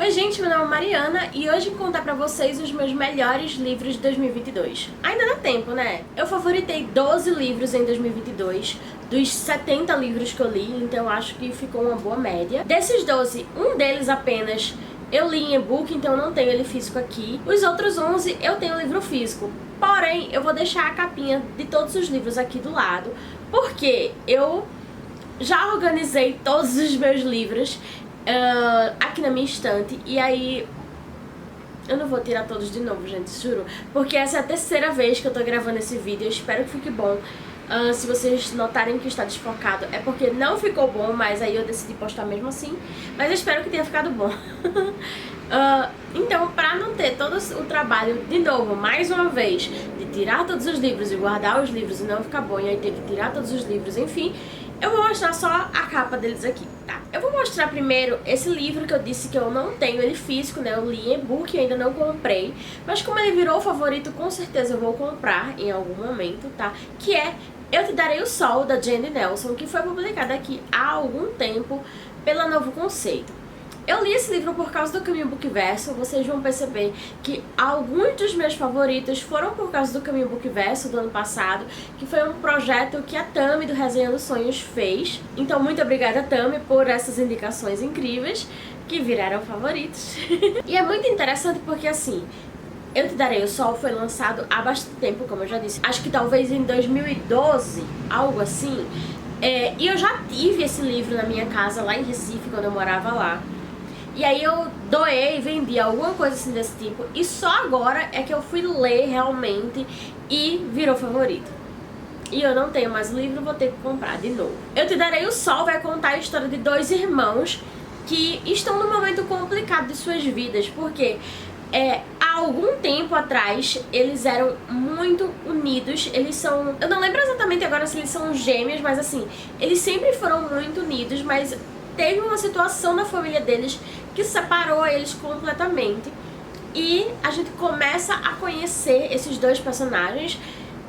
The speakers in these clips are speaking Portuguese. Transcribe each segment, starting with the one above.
Oi gente, meu nome é Mariana e hoje vou contar pra vocês os meus melhores livros de 2022. Ainda dá tempo, né? Eu favoritei 12 livros em 2022, dos 70 livros que eu li, então acho que ficou uma boa média. Desses 12, um deles apenas eu li em e-book, então não tenho ele físico aqui. Os outros 11 eu tenho o livro físico, porém eu vou deixar a capinha de todos os livros aqui do lado, porque eu já organizei todos os meus livros aqui na minha estante, e aí eu não vou tirar todos de novo, gente, juro, porque essa é a terceira vez que eu tô gravando esse vídeo. Eu espero que fique bom. Se vocês notarem que está desfocado é porque não ficou bom, mas aí eu decidi postar mesmo assim, mas eu espero que tenha ficado bom. Então, pra não ter todo o trabalho de novo, mais uma vez, de tirar todos os livros e guardar os livros e não ficar bom, e aí ter que tirar todos os livros, enfim, eu vou mostrar só a capa deles aqui, tá? Eu vou mostrar primeiro esse livro que eu disse que eu não tenho ele físico, né? Eu li em e-book e ainda não comprei, mas como ele virou favorito, com certeza eu vou comprar em algum momento, tá? Que é Eu Te Darei o Sol, da Jenny Nelson, que foi publicada aqui há algum tempo pela Novo Conceito. Eu li esse livro por causa do Caminho Bookverso. Vocês vão perceber que alguns dos meus favoritos foram por causa do Caminho Bookverso do ano passado, que foi um projeto que a Tami do Resenhando Sonhos fez. Então muito obrigada, Tami, por essas indicações incríveis que viraram favoritos. E é muito interessante porque, assim, Eu Te Darei o Sol foi lançado há bastante tempo, como eu já disse. Acho que talvez em 2012, algo assim. E eu já tive esse livro na minha casa lá em Recife, quando eu morava lá. E aí eu doei, vendi alguma coisa assim desse tipo, e só agora é que eu fui ler realmente e virou favorito. E eu não tenho mais o livro, vou ter que comprar de novo. Eu Te Darei o Sol vai contar a história de dois irmãos que estão num momento complicado de suas vidas, porque há algum tempo atrás eles eram muito unidos. Eles são, eu não lembro exatamente agora se eles são gêmeos, mas assim, eles sempre foram muito unidos, mas teve uma situação na família deles que separou eles completamente. E a gente começa a conhecer esses dois personagens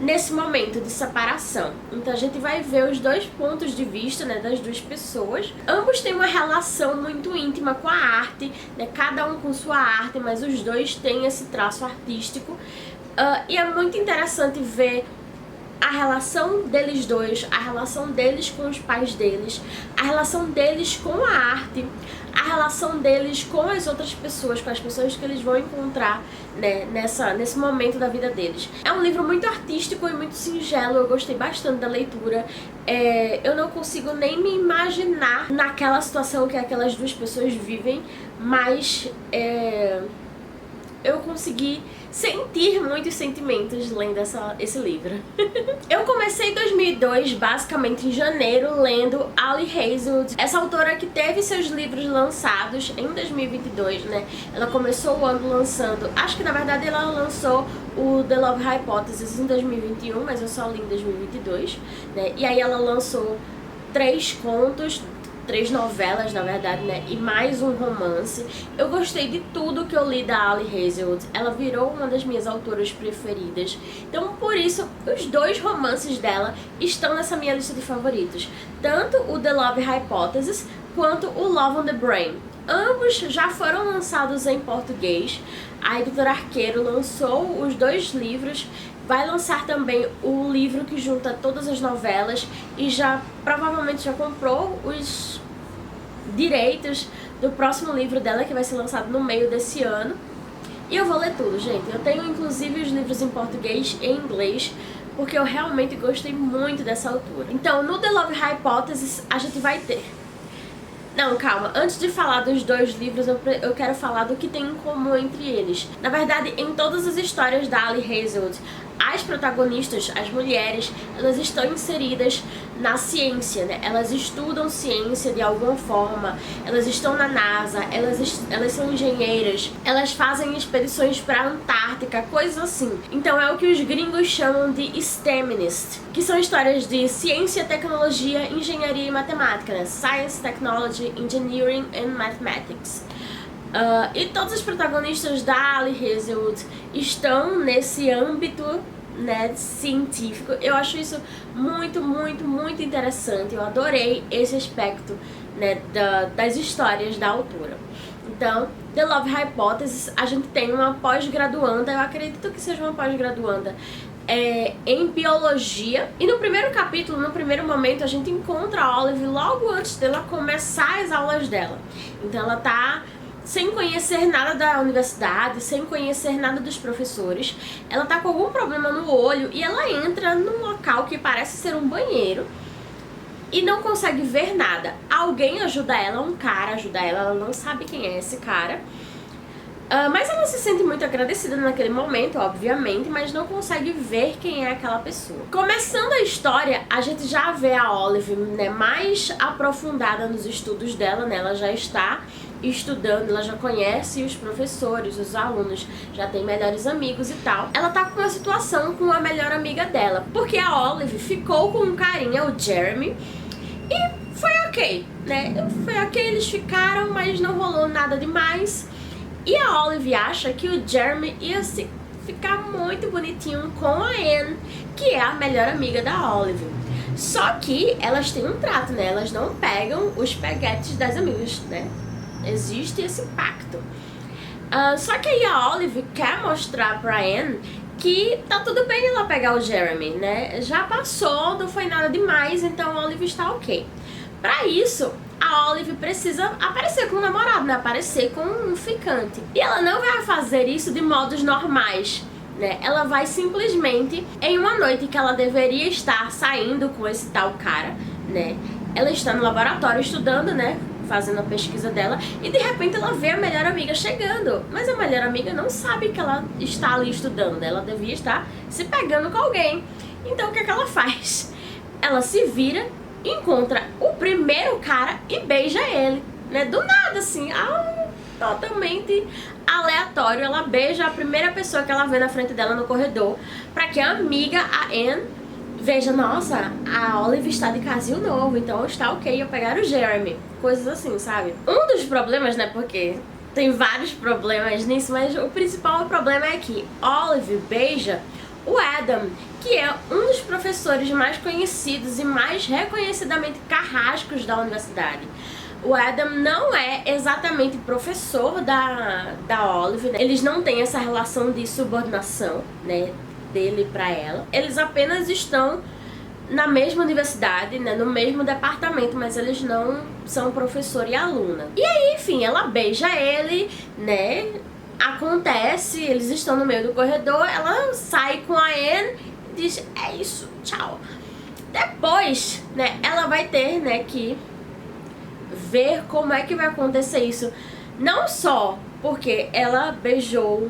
nesse momento de separação. Então a gente vai ver os dois pontos de vista, né, das duas pessoas. Ambos têm uma relação muito íntima com a arte, né, cada um com sua arte, mas os dois têm esse traço artístico. E é muito interessante ver a relação deles dois, a relação deles com os pais deles, a relação deles com a arte, a relação deles com as outras pessoas, com as pessoas que eles vão encontrar, né, nesse momento da vida deles. É um livro muito artístico e muito singelo, eu gostei bastante da leitura. Eu não consigo nem me imaginar naquela situação que aquelas duas pessoas vivem, mas eu consegui sentir muitos sentimentos lendo esse livro. Eu comecei em 2002, basicamente em janeiro, lendo Ali Hazelwood, essa autora que teve seus livros lançados em 2022, né? Ela começou o ano lançando, acho que na verdade ela lançou o The Love Hypothesis em 2021, mas eu só li em 2022, né? E aí ela lançou 3 contos, 3 novelas, na verdade, né, e mais um romance. Eu gostei de tudo que eu li da Ali Hazelwood. Ela virou uma das minhas autoras preferidas. Então, por isso, os 2 romances dela estão nessa minha lista de favoritos. Tanto o The Love Hypothesis, quanto o Love on the Brain. Ambos já foram lançados em português. A editora Arqueiro lançou os 2 livros. Vai lançar também o livro que junta todas as novelas e provavelmente já comprou os direitos do próximo livro dela, que vai ser lançado no meio desse ano. E eu vou ler tudo, gente. Eu tenho inclusive os livros em português e em inglês, porque eu realmente gostei muito dessa autora. Então, no The Love Hypothesis, a gente vai ter... Não, calma. Antes de falar dos 2 livros, eu quero falar do que tem em comum entre eles. Na verdade, em todas as histórias da Ali Hazelwood, as protagonistas, as mulheres, elas estão inseridas na ciência, né? Elas estudam ciência de alguma forma, elas estão na NASA, elas são engenheiras, elas fazem expedições para a Antártica, coisas assim. Então é o que os gringos chamam de STEMinist, que são histórias de ciência, tecnologia, engenharia e matemática, né? Science, Technology, Engineering and Mathematics. E todos os protagonistas da Ali Hazelwood estão nesse âmbito, né, científico. Eu acho isso muito, muito, muito interessante. Eu adorei esse aspecto, né, das histórias da autora. Então, The Love Hypothesis, a gente tem uma pós-graduanda, eu acredito que seja uma pós-graduanda, em biologia. E no primeiro capítulo, no primeiro momento, a gente encontra a Olive logo antes dela começar as aulas dela. Então ela tá sem conhecer nada da universidade, sem conhecer nada dos professores. Ela tá com algum problema no olho e ela entra num local que parece ser um banheiro e não consegue ver nada. Alguém ajuda ela, um cara ajuda ela, ela não sabe quem é esse cara. Mas ela se sente muito agradecida naquele momento, obviamente, mas não consegue ver quem é aquela pessoa. Começando a história, a gente já vê a Olive, né, mais aprofundada nos estudos dela, né? Ela já está estudando, ela já conhece os professores, os alunos, já tem melhores amigos e tal. Ela tá com uma situação com a melhor amiga dela, porque a Olive ficou com um carinha, o Jeremy, e foi ok, né? Foi ok, eles ficaram, mas não rolou nada demais. E a Olive acha que o Jeremy ia ficar muito bonitinho com a Anne, que é a melhor amiga da Olive. Só que elas têm um trato, né? Elas não pegam os peguetes das amigas, né? Existe esse pacto. Só que aí a Olive quer mostrar pra Anne que tá tudo bem ela pegar o Jeremy, né? Já passou, não foi nada demais, então a Olive está ok. Pra isso, a Olive precisa aparecer com o namorado, né? Aparecer com um ficante. E ela não vai fazer isso de modos normais, né? Ela vai simplesmente, em uma noite que ela deveria estar saindo com esse tal cara, né? Ela está no laboratório estudando, né? Fazendo a pesquisa dela, e de repente ela vê a melhor amiga chegando. Mas a melhor amiga não sabe que ela está ali estudando, ela devia estar se pegando com alguém. Então o que é que ela faz? Ela se vira, encontra o primeiro cara e beija ele, né? Do nada, assim, totalmente aleatório. Ela beija a primeira pessoa que ela vê na frente dela no corredor, pra que a amiga, a Anne, veja, nossa, a Olive está de casinho novo, então está ok eu pegar o Jeremy. Coisas assim, sabe? Um dos problemas, né, porque tem vários problemas nisso, mas o principal problema é que Olive beija o Adam, que é um dos professores mais conhecidos e mais reconhecidamente carrascos da universidade. O Adam não é exatamente professor da Olive, né? Eles não têm essa relação de subordinação, né, dele pra ela. Eles apenas estão na mesma universidade, né, no mesmo departamento, mas eles não são professor e aluna. E aí, enfim, ela beija ele, né, acontece, eles estão no meio do corredor, ela sai com a Anne e diz, é isso, tchau. Depois, né, ela vai ter, né, que ver como é que vai acontecer isso. Não só porque ela beijou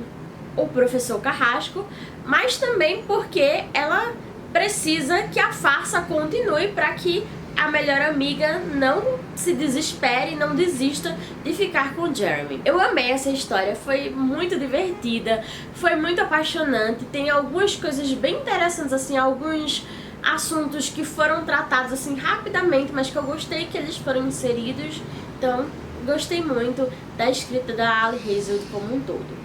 o professor Carrasco, mas também porque ela precisa que a farsa continue para que a melhor amiga não se desespere, não desista de ficar com o Jeremy. Eu amei essa história, foi muito divertida, foi muito apaixonante, tem algumas coisas bem interessantes, assim, alguns assuntos que foram tratados assim rapidamente, mas que eu gostei que eles foram inseridos, então gostei muito da escrita da Ali Hazelwood como um todo.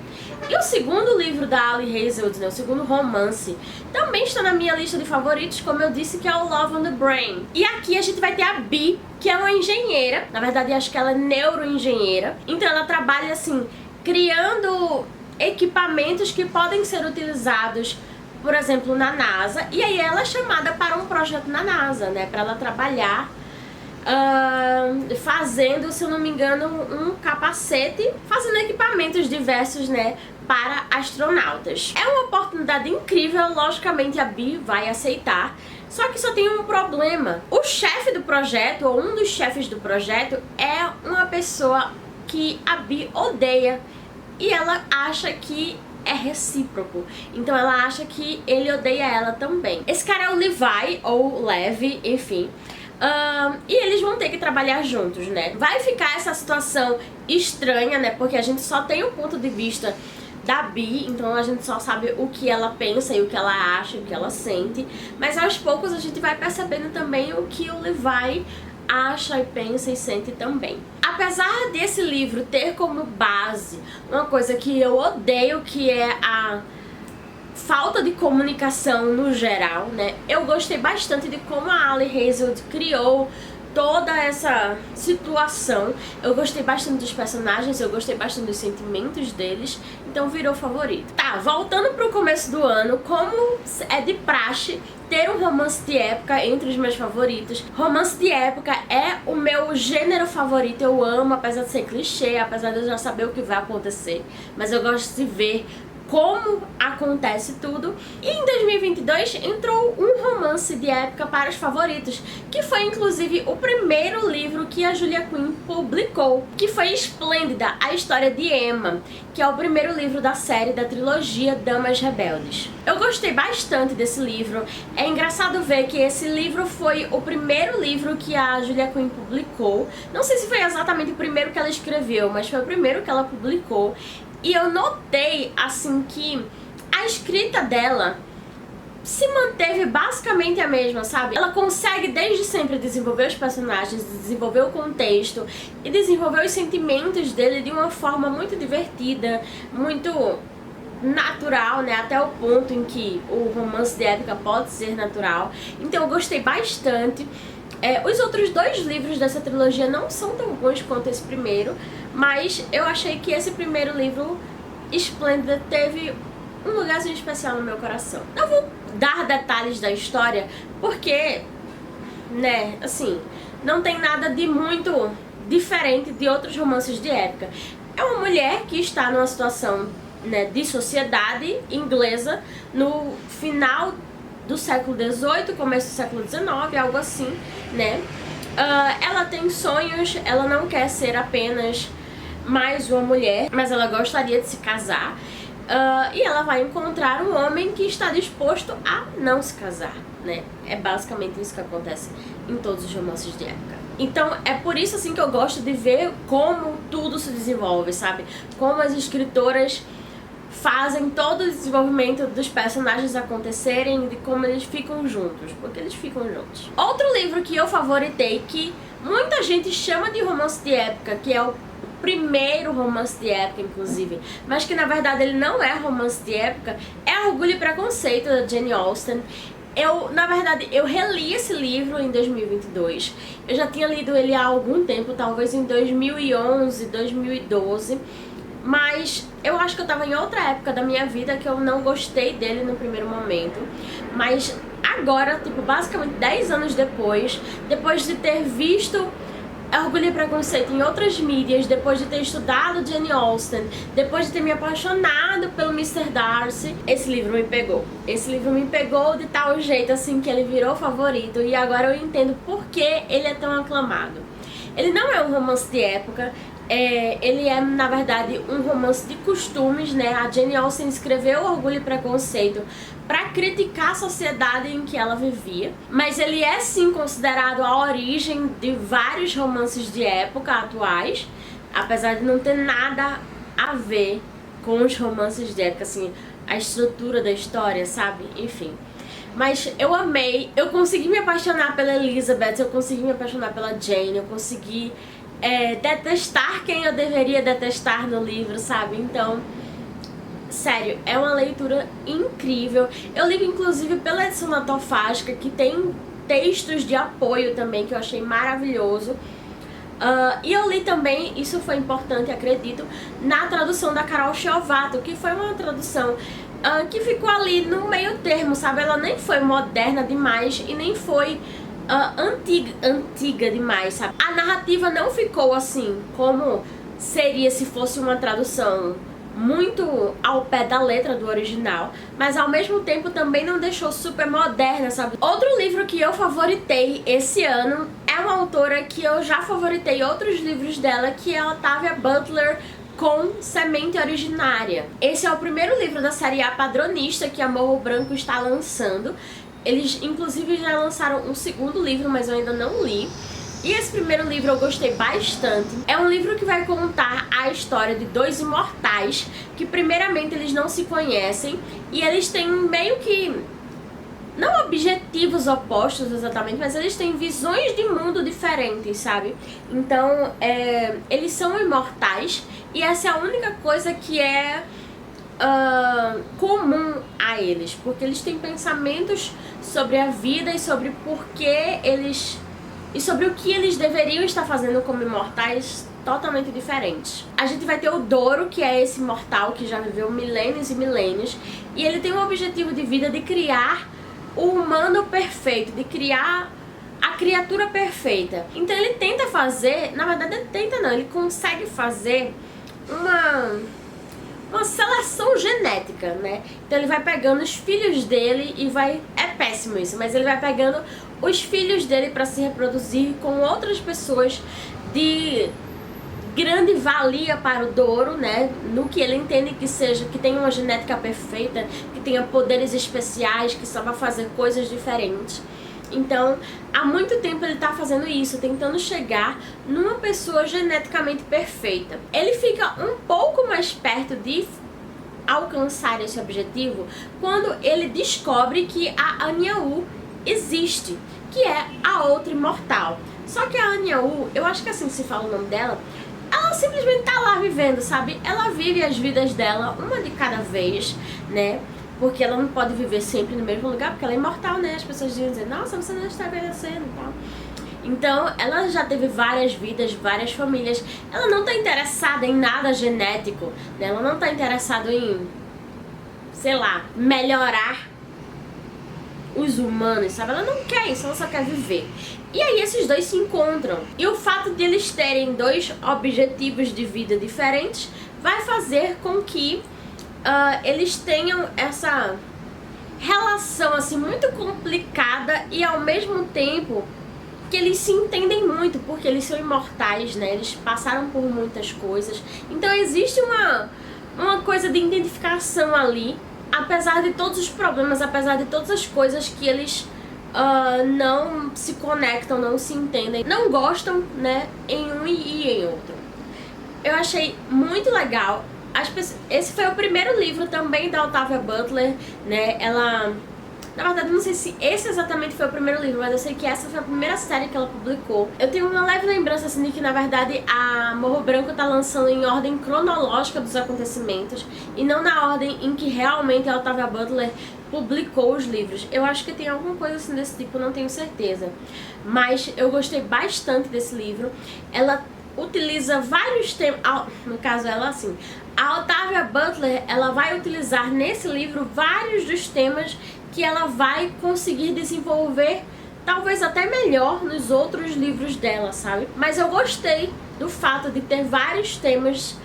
E o segundo livro da Ali Hazelwood, né, o segundo romance, também está na minha lista de favoritos, como eu disse, que é o Love on the Brain. E aqui a gente vai ter a Bee, que é uma engenheira, na verdade acho que ela é neuroengenheira, então ela trabalha assim, criando equipamentos que podem ser utilizados, por exemplo, na NASA, e aí ela é chamada para um projeto na NASA, né, para ela trabalhar fazendo, se eu não me engano, um capacete, fazendo equipamentos diversos, né, para astronautas. É uma oportunidade incrível, logicamente a Bee vai aceitar, só que só tem um problema. O chefe do projeto, ou um dos chefes do projeto, é uma pessoa que a Bee odeia, e ela acha que é recíproco, então ela acha que ele odeia ela também. Esse cara é o Levi, ou Levi, enfim. E eles vão ter que trabalhar juntos, né? Vai ficar essa situação estranha, né? Porque a gente só tem o ponto de vista da Bee, então a gente só sabe o que ela pensa e o que ela acha, o que ela sente. Mas aos poucos a gente vai percebendo também o que o Levi acha e pensa e sente também. Apesar desse livro ter como base uma coisa que eu odeio, que é a falta de comunicação no geral, né? Eu gostei bastante de como a Ali Hazelwood criou toda essa situação. Eu gostei bastante dos personagens, eu gostei bastante dos sentimentos deles, então virou favorito. Tá, voltando pro começo do ano, como é de praxe ter um romance de época entre os meus favoritos. Romance de época é o meu gênero favorito, eu amo, apesar de ser clichê, apesar de eu já saber o que vai acontecer, mas eu gosto de ver como acontece tudo. E em 2022 entrou um romance de época para os favoritos, que foi inclusive o primeiro livro que a Julia Quinn publicou, que foi Esplêndida, a história de Emma, que é o primeiro livro da série da trilogia Damas Rebeldes. Eu gostei bastante desse livro. É engraçado ver que esse livro foi o primeiro livro que a Julia Quinn publicou. Não sei se foi exatamente o primeiro que ela escreveu, mas foi o primeiro que ela publicou. E eu notei, assim, que a escrita dela se manteve basicamente a mesma, sabe? Ela consegue desde sempre desenvolver os personagens, desenvolver o contexto e desenvolver os sentimentos dele de uma forma muito divertida, muito natural, né? Até o ponto em que o romance de época pode ser natural. Então eu gostei bastante. Os outros dois livros dessa trilogia não são tão bons quanto esse primeiro, mas eu achei que esse primeiro livro, Esplêndida, teve um lugarzinho especial no meu coração. Não vou dar detalhes da história, porque, né, assim, não tem nada de muito diferente de outros romances de época. É uma mulher que está numa situação, né, de sociedade inglesa no final do século XVIII, começo do século XIX, algo assim, né? Ela tem sonhos, ela não quer ser apenas mais uma mulher, mas ela gostaria de se casar. E ela vai encontrar um homem que está disposto a não se casar, né? É basicamente isso que acontece em todos os romances de época. Então é por isso assim que eu gosto de ver como tudo se desenvolve, sabe? Como as escritoras fazem todo o desenvolvimento dos personagens acontecerem, de como eles ficam juntos, porque eles ficam juntos. Outro livro que eu favoritei, que muita gente chama de romance de época, que é o primeiro romance de época, inclusive, mas que na verdade ele não é romance de época, é Orgulho e Preconceito, da Jane Austen. Na verdade, eu reli esse livro em 2022. Eu já tinha lido ele há algum tempo, talvez em 2011, 2012, mas eu acho que eu tava em outra época da minha vida que eu não gostei dele no primeiro momento. Mas agora, tipo, basicamente 10 anos depois de ter visto Orgulho e Preconceito em outras mídias, depois de ter estudado Jane Austen, depois de ter me apaixonado pelo Mr. Darcy, esse livro me pegou. Esse livro me pegou de tal jeito assim que ele virou favorito, e agora eu entendo por que ele é tão aclamado. Ele não é um romance de época, ele é, na verdade, um romance de costumes, né? A Jane Austen escreveu Orgulho e Preconceito para criticar a sociedade em que ela vivia, mas ele é sim considerado a origem de vários romances de época atuais, apesar de não ter nada a ver com os romances de época, assim, a estrutura da história, sabe? Enfim. Mas eu amei, eu consegui me apaixonar pela Elizabeth, eu consegui me apaixonar pela Jane, eu consegui detestar quem eu deveria detestar no livro, sabe? Então, sério, é uma leitura incrível. Eu li inclusive pela edição Natofágica, que tem textos de apoio também, que eu achei maravilhoso. E eu li também, isso foi importante, acredito, na tradução da Carol Chiovato, que foi uma tradução que ficou ali no meio termo, sabe? Ela nem foi moderna demais e nem foi antiga demais, sabe? A narrativa não ficou assim como seria se fosse uma tradução muito ao pé da letra do original, mas ao mesmo tempo também não deixou super moderna, sabe? Outro livro que eu favoritei esse ano é uma autora que eu já favoritei outros livros dela, que é a Octavia Butler, com Semente Originária. Esse é o primeiro livro da série A Padronista que a Morro Branco está lançando. Eles inclusive já lançaram um segundo livro, mas eu ainda não li. E esse primeiro livro eu gostei bastante. É um livro que vai contar a história de dois imortais que primeiramente eles não se conhecem e eles têm meio que, não objetivos opostos exatamente, mas eles têm visões de mundo diferentes, sabe? Então, eles são imortais e essa é a única coisa que é comum a eles, porque eles têm pensamentos sobre a vida e sobre por que eles e sobre o que eles deveriam estar fazendo como imortais totalmente diferentes. A gente vai ter o Doro, que é esse imortal que já viveu milênios e milênios, e ele tem o objetivo de vida de criar o humano perfeito, de criar a criatura perfeita. Então ele tenta fazer, na verdade ele tenta não, ele consegue fazer uma seleção genética, né? Então ele vai pegando os filhos dele e vai... É péssimo isso, mas ele vai pegando os filhos dele para se reproduzir com outras pessoas de grande valia para o Doro, né? No que ele entende que seja, que tenha uma genética perfeita, que tenha poderes especiais, que saiba fazer coisas diferentes. Então, há muito tempo ele tá fazendo isso, tentando chegar numa pessoa geneticamente perfeita. Ele fica um pouco mais perto de alcançar esse objetivo quando ele descobre que a Anya-U existe, que é a outra imortal. Só que a Anya-U, eu acho que assim se fala o nome dela, ela simplesmente tá lá vivendo, sabe? Ela vive as vidas dela, uma de cada vez, né? Porque ela não pode viver sempre no mesmo lugar, porque ela é imortal, né? As pessoas dizem dizer, nossa, você não está envelhecendo e tal. Então, ela já teve várias vidas, várias famílias. Ela não tá interessada em nada genético, né? Ela não tá interessada em, sei lá, melhorar os humanos, sabe? Ela não quer isso, ela só quer viver. E aí esses dois se encontram. E o fato de eles terem dois objetivos de vida diferentes vai fazer com que eles tenham essa relação assim muito complicada e ao mesmo tempo que eles se entendem muito, porque eles são imortais, né? Eles passaram por muitas coisas. Então existe uma coisa de identificação ali, apesar de todos os problemas, apesar de todas as coisas que eles não se conectam, não se entendem, não gostam, né, em um e em outro. Eu achei muito legal. Esse foi o primeiro livro também da Octavia Butler, né? Ela... Na verdade, não sei se esse exatamente foi o primeiro livro, mas eu sei que essa foi a primeira série que ela publicou. Eu tenho uma leve lembrança, assim, de que, na verdade, a Morro Branco tá lançando em ordem cronológica dos acontecimentos e não na ordem em que realmente a Octavia Butler publicou os livros. Eu acho que tem alguma coisa assim desse tipo, não tenho certeza. Mas eu gostei bastante desse livro. Ela utiliza vários temas, no caso ela assim, a Octavia Butler, ela vai utilizar nesse livro vários dos temas que ela vai conseguir desenvolver, talvez até melhor nos outros livros dela, sabe? Mas eu gostei do fato de ter vários temas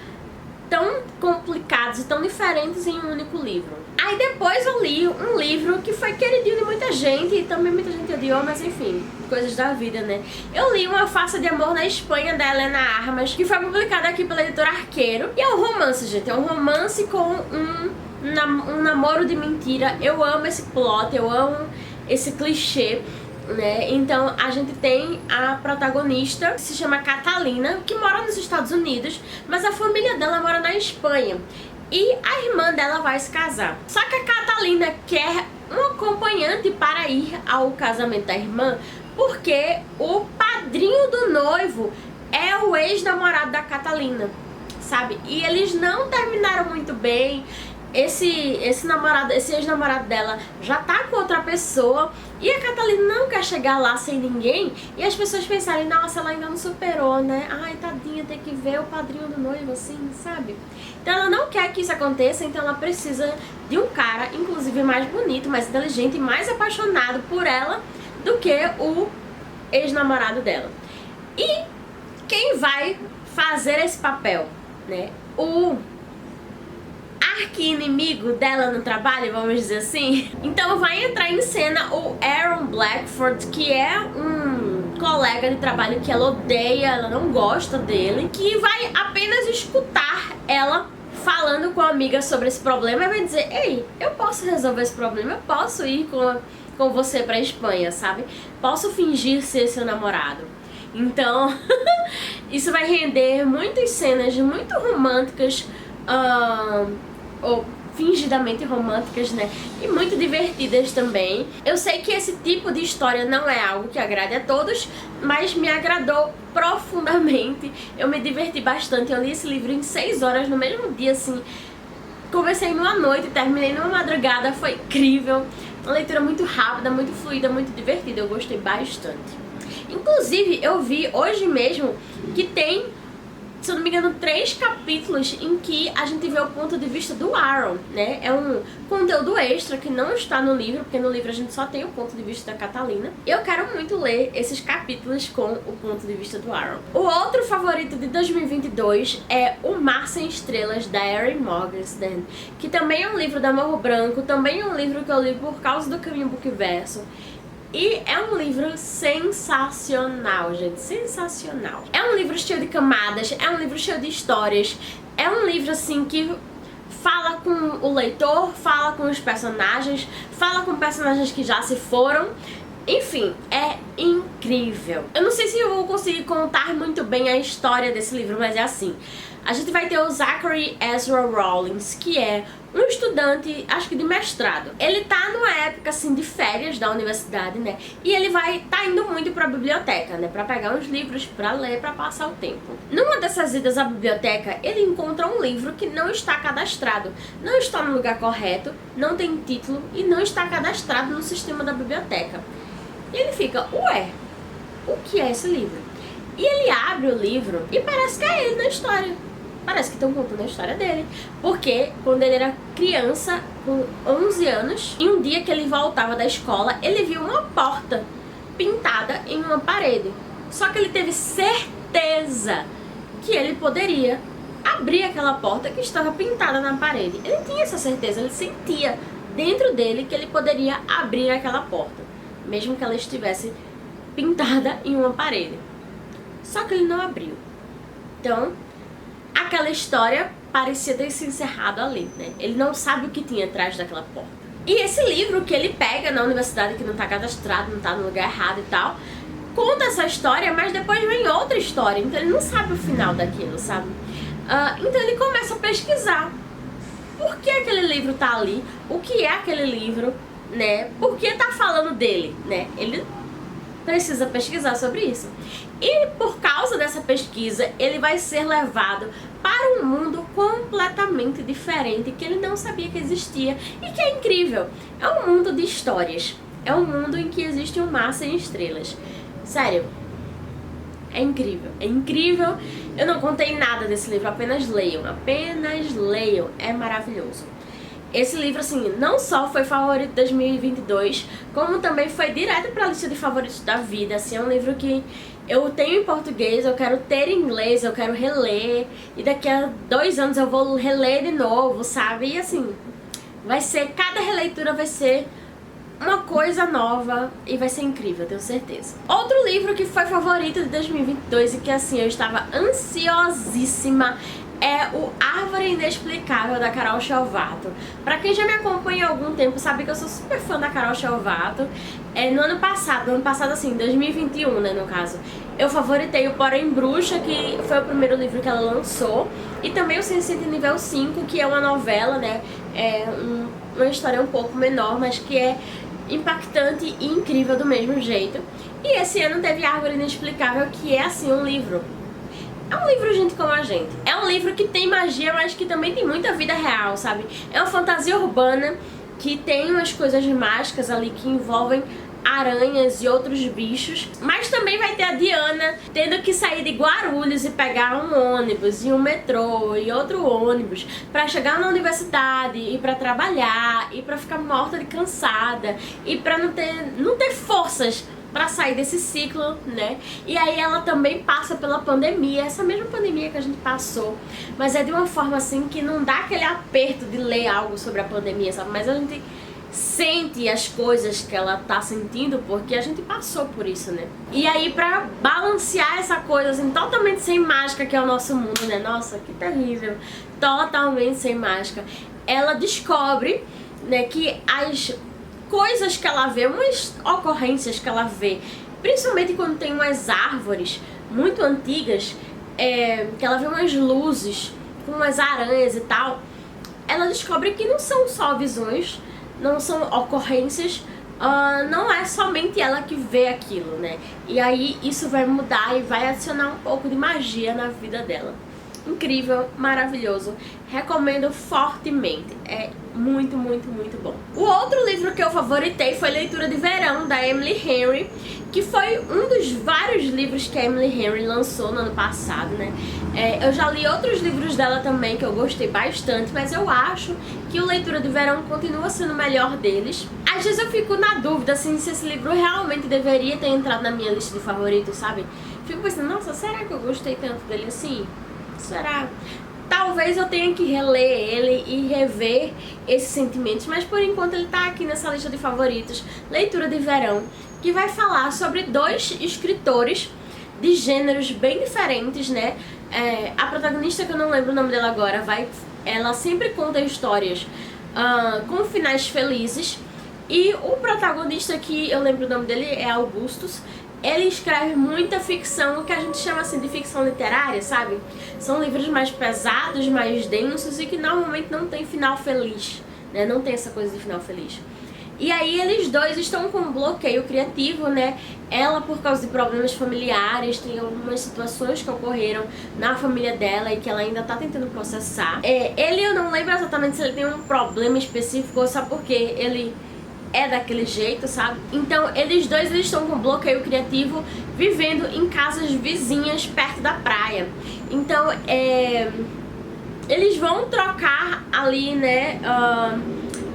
tão complicados e tão diferentes em um único livro. Aí depois eu li um livro que foi queridinho de muita gente e também muita gente odiou, mas enfim, coisas da vida, né? Eu li Uma Farsa de Amor na Espanha, da Helena Armas, que foi publicada aqui pela editora Arqueiro. E é um romance, gente, é um romance com um namoro de mentira. Eu amo esse plot, eu amo esse clichê, né? Então a gente tem a protagonista, que se chama Catalina, que mora nos Estados Unidos, mas a família dela mora na Espanha. E a irmã dela vai se casar. Só que a Catalina quer um acompanhante para ir ao casamento da irmã, porque o padrinho do noivo é o ex-namorado da Catalina, sabe? E eles não terminaram muito bem. Esse ex-namorado dela já tá com outra pessoa e a Catalina não quer chegar lá sem ninguém e as pessoas pensarem, nossa, ela ainda não superou, né? Ai, tadinha, tem que ver o padrinho do noivo assim, sabe? Então ela não quer que isso aconteça, então ela precisa de um cara, inclusive mais bonito, mais inteligente e mais apaixonado por ela do que o ex-namorado dela. E quem vai fazer esse papel, né? O arqui-inimigo dela no trabalho, vamos dizer assim. Então vai entrar em cena o Aaron Blackford, que é um colega de trabalho que ela odeia, ela não gosta dele, que vai apenas escutar ela falando com a amiga sobre esse problema e vai dizer, ei, eu posso resolver esse problema, eu posso ir com você pra Espanha, sabe? Posso fingir ser seu namorado. Então, isso vai render muitas cenas muito românticas, ou fingidamente românticas, né? E muito divertidas também. Eu sei que esse tipo de história não é algo que agrade a todos, mas me agradou profundamente. Eu me diverti bastante. Eu li esse livro em 6 horas no mesmo dia, assim. Comecei numa noite e terminei numa madrugada. Foi incrível. Uma leitura muito rápida, muito fluida, muito divertida. Eu gostei bastante. Inclusive, eu vi hoje mesmo que tem, se eu não me engano, 3 capítulos em que a gente vê o ponto de vista do Aaron, né? É um conteúdo extra que não está no livro, porque no livro a gente só tem o ponto de vista da Catalina. Eu quero muito ler esses capítulos com o ponto de vista do Aaron. O outro favorito de 2022 é O Mar Sem Estrelas, da Erin Morgenstern, que também é um livro da Morro Branco, também é um livro que eu li por causa do Caminho Bookverso. E é um livro sensacional, gente, sensacional. É um livro cheio de camadas, é um livro cheio de histórias, é um livro assim que fala com o leitor, fala com os personagens, fala com personagens que já se foram. Enfim, é incrível. Eu não sei se eu vou conseguir contar muito bem a história desse livro, mas é assim. A gente vai ter o Zachary Ezra Rollins, que é um estudante, acho que de mestrado. Ele tá numa época, assim, de férias da universidade, né? E ele tá indo muito pra biblioteca, né? Pra pegar uns livros pra ler, pra passar o tempo. Numa dessas idas à biblioteca, ele encontra um livro que não está cadastrado. Não está no lugar correto, não tem título e não está cadastrado no sistema da biblioteca. E ele fica, ué, o que é esse livro? E ele abre o livro e parece que é ele na história. Parece que estão contando a história dele. Porque quando ele era criança, com 11 anos, em um dia que ele voltava da escola, ele viu uma porta pintada em uma parede. Só que ele teve certeza que ele poderia abrir aquela porta que estava pintada na parede. Ele tinha essa certeza, ele sentia dentro dele que ele poderia abrir aquela porta, mesmo que ela estivesse pintada em uma parede. Só que ele não abriu. Então, aquela história parecia ter se encerrado ali, né? Ele não sabe o que tinha atrás daquela porta. E esse livro que ele pega na universidade, que não tá cadastrado, não tá no lugar errado e tal, conta essa história, mas depois vem outra história. Então ele não sabe o final daquilo, sabe? Então ele começa a pesquisar. Por que aquele livro tá ali? O que é aquele livro, né? Por que tá falando dele, né? Ele precisa pesquisar sobre isso. E por causa dessa pesquisa, ele vai ser levado para um mundo completamente diferente que ele não sabia que existia e que é incrível. É um mundo de histórias. É um mundo em que existe um mar sem estrelas. Sério, é incrível. É incrível. Eu não contei nada desse livro, apenas leiam. Apenas leiam. É maravilhoso. Esse livro, assim, não só foi favorito de 2022, como também foi direto pra lista de favoritos da vida. Assim, é um livro que eu tenho em português, eu quero ter em inglês, eu quero reler. E daqui a 2 anos eu vou reler de novo, sabe? E assim, vai ser, cada releitura vai ser uma coisa nova e vai ser incrível, tenho certeza. Outro livro que foi favorito de 2022 e que, assim, eu estava ansiosíssima é o Árvore Inexplicável, da Carol Shelvato. Pra quem já me acompanha há algum tempo sabe que eu sou super fã da Carol Shelvato. No ano passado assim, 2021, né, no caso, eu favoritei o Porém Bruxa, que foi o primeiro livro que ela lançou, e também o Sense8 Nível 5, que é uma novela, né, uma história um pouco menor, mas que é impactante e incrível do mesmo jeito. E esse ano teve Árvore Inexplicável, que é, assim, um livro. É um livro, gente, como a gente. É um livro que tem magia, mas que também tem muita vida real, sabe? É uma fantasia urbana que tem umas coisas mágicas ali que envolvem aranhas e outros bichos. Mas também vai ter a Diana tendo que sair de Guarulhos e pegar um ônibus e um metrô e outro ônibus pra chegar na universidade e pra trabalhar e pra ficar morta de cansada e pra não ter forças pra sair desse ciclo, né? E aí ela também passa pela pandemia, essa mesma pandemia que a gente passou, mas é de uma forma assim que não dá aquele aperto de ler algo sobre a pandemia, sabe? Mas a gente sente as coisas que ela tá sentindo porque a gente passou por isso, né? E aí pra balancear essa coisa assim, totalmente sem mágica que é o nosso mundo, né? Nossa, que terrível! Totalmente sem mágica. Ela descobre, né, que as coisas que ela vê, umas ocorrências que ela vê, principalmente quando tem umas árvores muito antigas, que ela vê umas luzes com umas aranhas e tal, ela descobre que não são só visões, não são ocorrências, não é somente ela que vê aquilo, né? E aí isso vai mudar e vai adicionar um pouco de magia na vida dela. incrível, maravilhoso. Recomendo fortemente. É muito, muito, muito bom. O outro livro que eu favoritei foi Leitura de Verão, da Emily Henry, que foi um dos vários livros que a Emily Henry lançou no ano passado, né? Eu já li outros livros dela também que eu gostei bastante, mas eu acho que o Leitura de Verão continua sendo o melhor deles. Às vezes eu fico na dúvida, assim, se esse livro realmente deveria ter entrado na minha lista de favoritos, sabe? Fico pensando, nossa, será que eu gostei tanto dele assim? Será? Talvez eu tenha que reler ele e rever esses sentimentos, mas por enquanto ele tá aqui nessa lista de favoritos, Leitura de Verão, que vai falar sobre dois escritores de gêneros bem diferentes, né? A protagonista, que eu não lembro o nome dela agora, ela sempre conta histórias com finais felizes, e o protagonista, que eu lembro o nome dele, é Augustus. Ele escreve muita ficção, o que a gente chama assim de ficção literária, sabe? São livros mais pesados, mais densos e que normalmente não tem final feliz, né? Não tem essa coisa de final feliz. E aí eles dois estão com um bloqueio criativo, né? Ela por causa de problemas familiares, tem algumas situações que ocorreram na família dela e que ela ainda tá tentando processar. Ele, eu não lembro exatamente se ele tem um problema específico ou só porque ele é daquele jeito, sabe? Então eles estão com bloqueio criativo, vivendo em casas vizinhas perto da praia. Então eles vão trocar ali, né,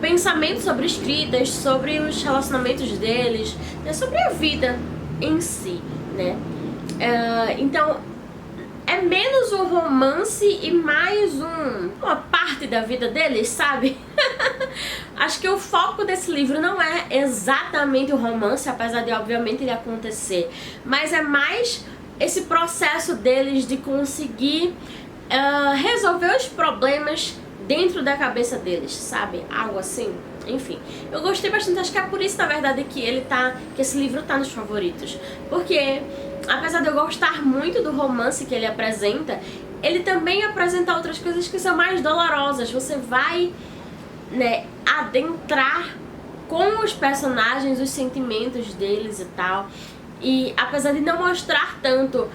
pensamentos sobre escritas, sobre os relacionamentos deles, né, sobre a vida em si, né? Então é menos um romance e mais uma parte da vida deles, sabe? Acho que o foco desse livro não é exatamente o romance, apesar de obviamente ele acontecer, mas é mais esse processo deles de conseguir resolver os problemas dentro da cabeça deles, sabe? Algo assim. Enfim, eu gostei bastante, acho que é por isso, na verdade, que esse livro tá nos favoritos. Porque, apesar de eu gostar muito do romance que ele apresenta, ele também apresenta outras coisas que são mais dolorosas. Você vai, né, adentrar com os personagens, os sentimentos deles e tal. E apesar de não mostrar tanto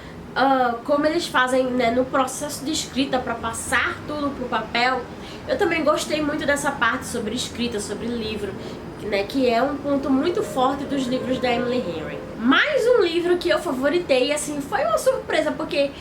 como eles fazem, né, no processo de escrita para passar tudo pro papel, eu também gostei muito dessa parte sobre escrita, sobre livro, né, que é um ponto muito forte dos livros da Emily Henry. Mais um livro que eu favoritei, e assim, foi uma surpresa, porque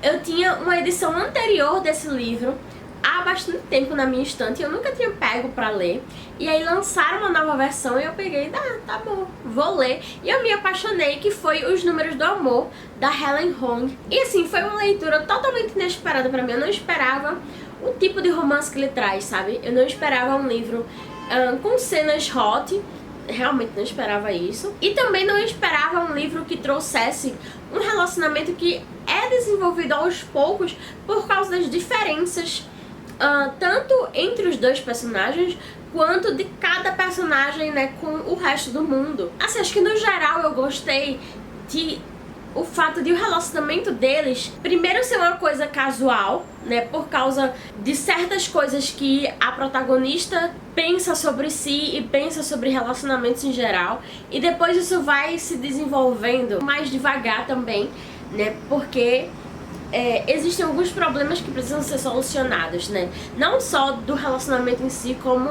eu tinha uma edição anterior desse livro há bastante tempo na minha estante e eu nunca tinha pego pra ler. E aí lançaram uma nova versão e eu peguei, tá bom, vou ler. E eu me apaixonei, que foi Os Números do Amor, da Helen Hong. E assim, foi uma leitura totalmente inesperada pra mim. Eu não esperava o tipo de romance que ele traz, sabe? Eu não esperava um livro com cenas hot, realmente não esperava isso. E também não esperava um livro que trouxesse um relacionamento que é desenvolvido aos poucos por causa das diferenças tanto entre os dois personagens quanto de cada personagem, né, com o resto do mundo. Assim, acho que no geral eu gostei de o fato de o relacionamento deles primeiro ser uma coisa casual, né, por causa de certas coisas que a protagonista pensa sobre si e pensa sobre relacionamentos em geral, e depois isso vai se desenvolvendo mais devagar também, né, porque existem alguns problemas que precisam ser solucionados, né, não só do relacionamento em si, como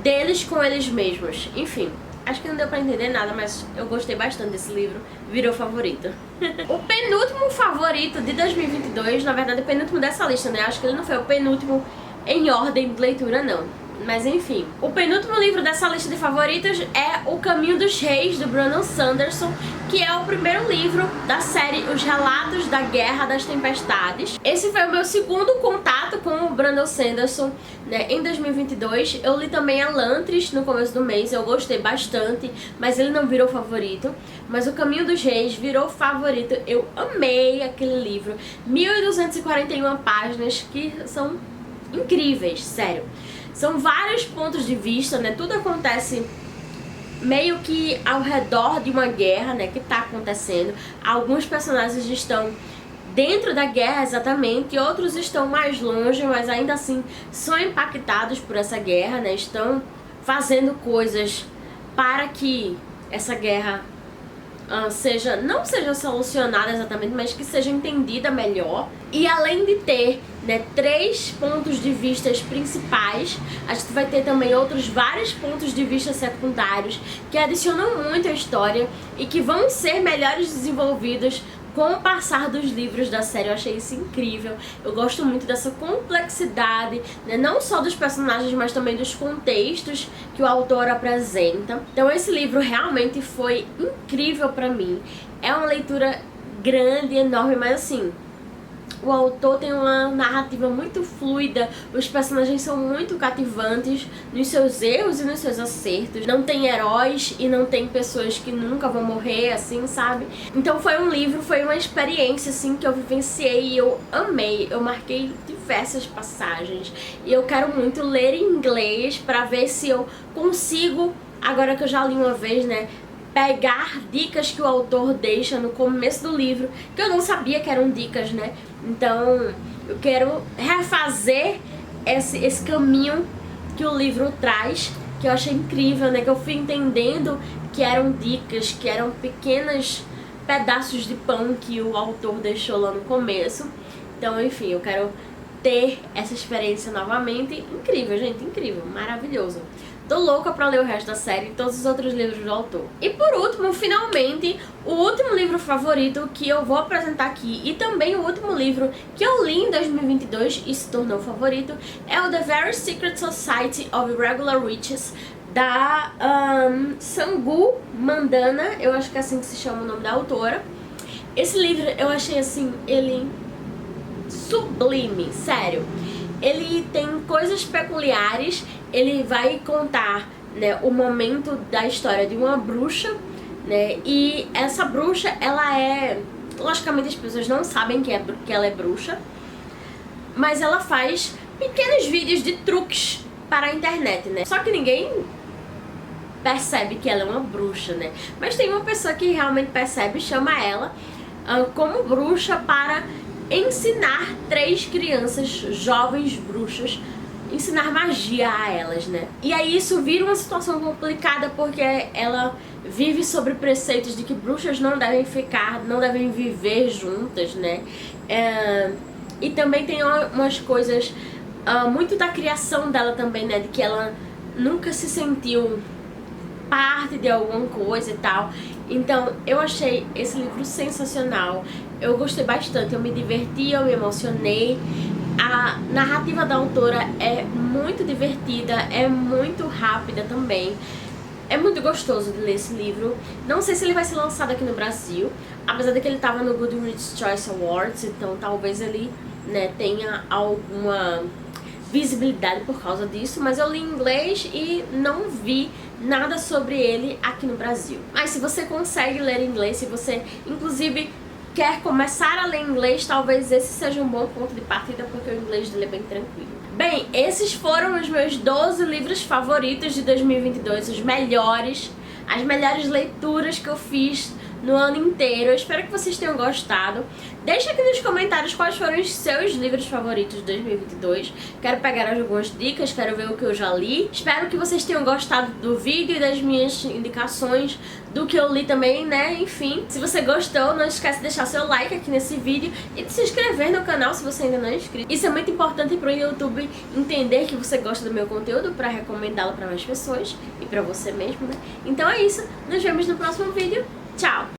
deles com eles mesmos. Enfim, acho que não deu pra entender nada, mas eu gostei bastante desse livro, virou favorito. O penúltimo favorito de 2022, na verdade o penúltimo dessa lista, né, acho que ele não foi o penúltimo em ordem de leitura, não. Mas enfim, o penúltimo livro dessa lista de favoritos é O Caminho dos Reis, do Brandon Sanderson, que é o primeiro livro da série Os Relatos da Guerra das Tempestades. Esse foi o meu segundo contato com o Brandon Sanderson, né, em 2022. Eu li também Elantris no começo do mês, eu gostei bastante, mas ele não virou favorito. Mas O Caminho dos Reis virou favorito, eu amei aquele livro. 1241 páginas que são incríveis, sério. São vários pontos de vista, né? Tudo acontece meio que ao redor de uma guerra, né, que tá acontecendo. Alguns personagens estão dentro da guerra exatamente, e outros estão mais longe, mas ainda assim são impactados por essa guerra, né? Estão fazendo coisas para que essa guerra não seja solucionada exatamente, mas que seja entendida melhor. E além de ter, né, 3 pontos de vista principais, a gente vai ter também outros vários pontos de vista secundários que adicionam muito à história e que vão ser melhores desenvolvidos com o passar dos livros da série. Eu achei isso incrível. Eu gosto muito dessa complexidade, né? Não só dos personagens, mas também dos contextos que o autor apresenta. Então esse livro realmente foi incrível pra mim. É uma leitura grande, enorme, mas assim, o autor tem uma narrativa muito fluida, os personagens são muito cativantes nos seus erros e nos seus acertos. Não tem heróis e não tem pessoas que nunca vão morrer, assim, sabe? Então foi um livro, foi uma experiência, assim, que eu vivenciei e eu amei. Eu marquei diversas passagens e eu quero muito ler em inglês pra ver se eu consigo, agora que eu já li uma vez, né, pegar dicas que o autor deixa no começo do livro, que eu não sabia que eram dicas, né? Então eu quero refazer esse caminho que o livro traz, que eu achei incrível, né? Que eu fui entendendo que eram dicas, que eram pequenos pedaços de pão que o autor deixou lá no começo. Então, enfim, eu quero ter essa experiência novamente. Incrível, gente, incrível, maravilhoso. Tô louca pra ler o resto da série e todos os outros livros do autor. E por último, finalmente, o último livro favorito que eu vou apresentar aqui e também o último livro que eu li em 2022 e se tornou favorito é o The Very Secret Society of Irregular Witches, da Sangu Mandana, eu acho que é assim que se chama o nome da autora. Esse livro eu achei assim, ele sublime, sério. Ele tem coisas peculiares, ele vai contar, né, o momento da história de uma bruxa, né, e essa bruxa, ela é... Logicamente as pessoas não sabem que ela é bruxa, mas ela faz pequenos vídeos de truques para a internet, né. Só que ninguém percebe que ela é uma bruxa, né, mas tem uma pessoa que realmente percebe e chama ela como bruxa para ensinar 3 crianças jovens bruxas, ensinar magia a elas, né? E aí isso vira uma situação complicada porque ela vive sobre preceitos de que bruxas não devem não devem viver juntas, né? E também tem umas coisas muito da criação dela também, né? De que ela nunca se sentiu parte de alguma coisa e tal. Então eu achei esse livro sensacional, eu gostei bastante, eu me diverti, eu me emocionei. A narrativa da autora é muito divertida, é muito rápida também. É muito gostoso de ler esse livro. Não sei se ele vai ser lançado aqui no Brasil, apesar de que ele estava no Goodreads Choice Awards, então talvez ele, né, tenha alguma visibilidade por causa disso, mas eu li em inglês e não vi nada sobre ele aqui no Brasil. Mas se você consegue ler inglês, se você inclusive quer começar a ler inglês, talvez esse seja um bom ponto de partida, porque o inglês dele é bem tranquilo. Bem, esses foram os meus 12 livros favoritos de 2022, os melhores, as melhores leituras que eu fiz no ano inteiro. Eu espero que vocês tenham gostado. Deixa aqui nos comentários quais foram os seus livros favoritos de 2022. Quero pegar algumas dicas, quero ver o que eu já li. Espero que vocês tenham gostado do vídeo e das minhas indicações, do que eu li também, né? Enfim, se você gostou, não esquece de deixar seu like aqui nesse vídeo e de se inscrever no canal se você ainda não é inscrito. Isso é muito importante para o YouTube entender que você gosta do meu conteúdo, para recomendá-lo para mais pessoas e para você mesmo, né? Então é isso, nos vemos no próximo vídeo. Tchau!